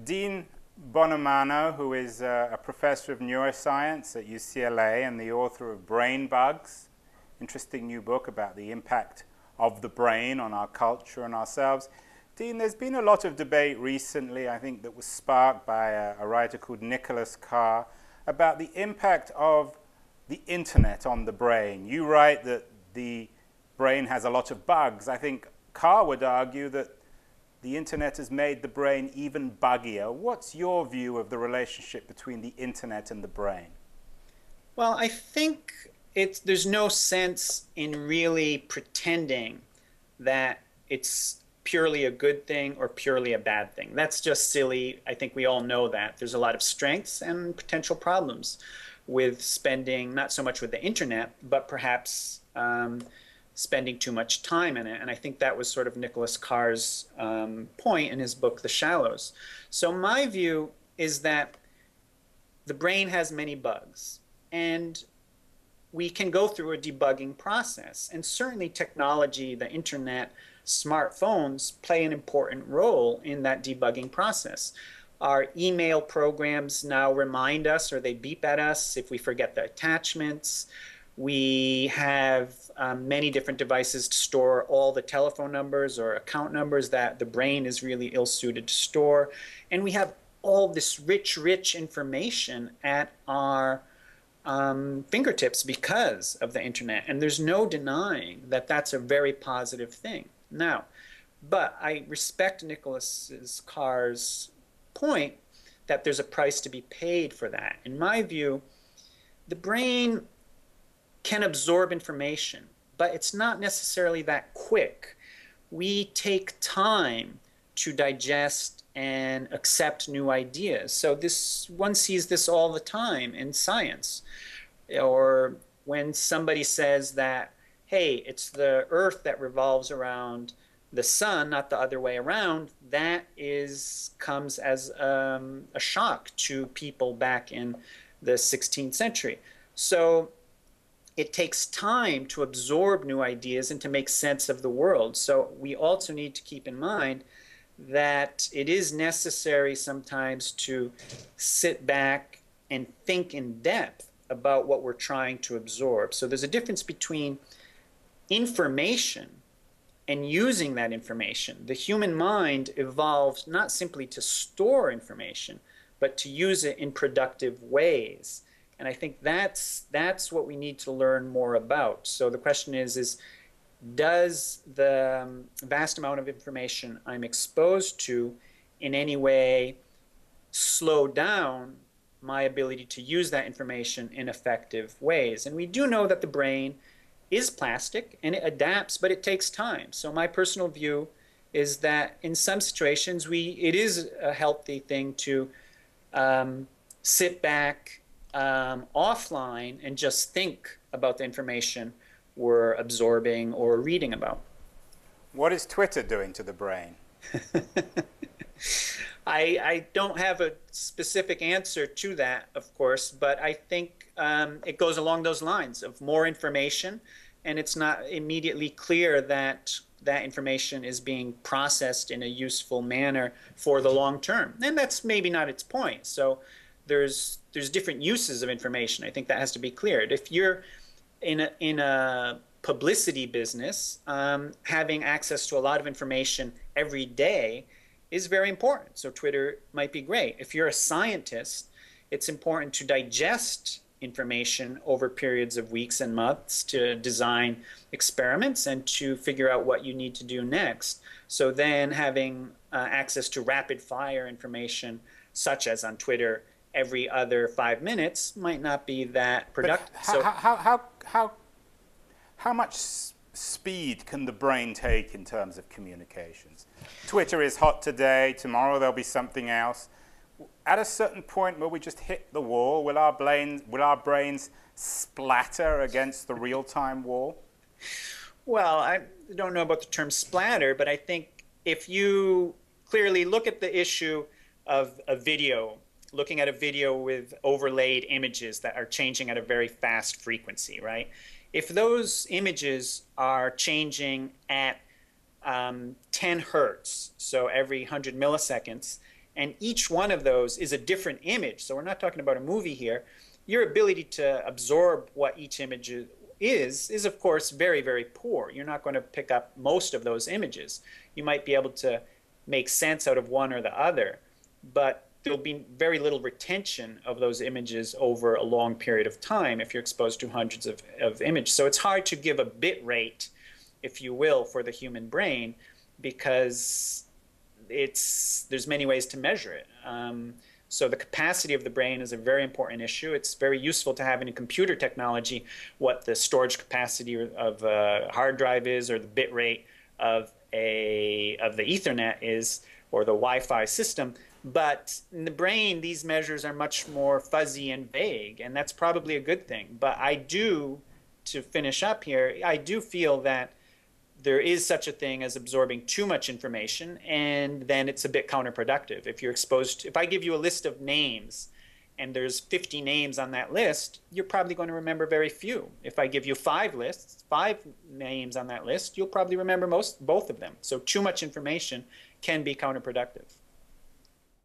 Dean Buonomano, who is a professor of neuroscience at UCLA and the author of Brain Bugs, interesting new book about the impact of the brain on our culture and ourselves. Dean, there's been a lot of debate recently, I think, that was sparked by a writer called Nicholas Carr about the impact of the internet on the brain. You write that the brain has a lot of bugs. I think Carr would argue that the internet has made the brain even buggier. What's your view of the relationship between the internet and the brain? Well, I think there's no sense in really pretending that it's purely a good thing or purely a bad thing. That's just silly. I think we all know that. There's a lot of strengths and potential problems with spending, not so much with the internet, but perhaps spending too much time in it. And I think that was sort of Nicholas Carr's point in his book, The Shallows. So my view is that the brain has many bugs, and we can go through a debugging process. And certainly technology, the internet, smartphones play an important role in that debugging process. Our email programs now remind us, or they beep at us if we forget the attachments. We have many different devices to store all the telephone numbers or account numbers that the brain is really ill-suited to store. And we have all this rich information at our fingertips because of the internet. And there's no denying that that's a very positive thing. Now, but I respect Nicholas Carr's point that there's a price to be paid for that. In my view, the brain can absorb information, but it's not necessarily that quick. We take time to digest and accept new ideas. So one sees this all the time in science. Or when somebody says that, hey, it's the Earth that revolves around the sun, not the other way around, that comes as a shock to people back in the 16th century. So it takes time to absorb new ideas and to make sense of the world. So we also need to keep in mind that it is necessary sometimes to sit back and think in depth about what we're trying to absorb. So there's a difference between information and using that information. The human mind evolved not simply to store information, but to use it in productive ways. And I think that's what we need to learn more about. So the question is does the vast amount of information I'm exposed to in any way slow down my ability to use that information in effective ways? And we do know that the brain is plastic and it adapts, but it takes time. So my personal view is that in some situations it is a healthy thing to sit back offline and just think about the information we're absorbing or reading about. What is Twitter doing to the brain? I don't have a specific answer to that, of course, but I think it goes along those lines of more information, and it's not immediately clear that that information is being processed in a useful manner for the long term. And that's maybe not its point. So there's different uses of information. I think that has to be cleared. If you're in a publicity business, having access to a lot of information every day is very important. So Twitter might be great. If you're a scientist, it's important to digest information over periods of weeks and months to design experiments and to figure out what you need to do next. So then having access to rapid fire information, such as on Twitter, every other 5 minutes might not be that productive. How much speed can the brain take in terms of communications? Twitter is hot today, tomorrow there'll be something else. At a certain point where we just hit the wall, will our brains splatter against the real-time wall? Well, I don't know about the term splatter, but I think if you clearly look at the issue of a video, looking at a video with overlaid images that are changing at a very fast frequency, right? If those images are changing at 10 hertz, so every 100 milliseconds, And each one of those is a different image. So we're not talking about a movie here. Your ability to absorb what each image is of course very, very poor. You're not going to pick up most of those images. You might be able to make sense out of one or the other, but there'll be very little retention of those images over a long period of time if you're exposed to hundreds of images. So it's hard to give a bit rate, if you will, for the human brain, because there's many ways to measure it. So the capacity of the brain is a very important issue. It's very useful to have in computer technology what the storage capacity of a hard drive is, or the bit rate of the Ethernet is, or the Wi-Fi system. But in the brain, these measures are much more fuzzy and vague, and that's probably a good thing. But I do, to finish up here, I do feel that there is such a thing as absorbing too much information, and then it's a bit counterproductive. If you're exposed to, if I give you a list of names and there's 50 names on that list, you're probably going to remember very few. If I give you five names on that list, you'll probably remember both of them. So too much information can be counterproductive.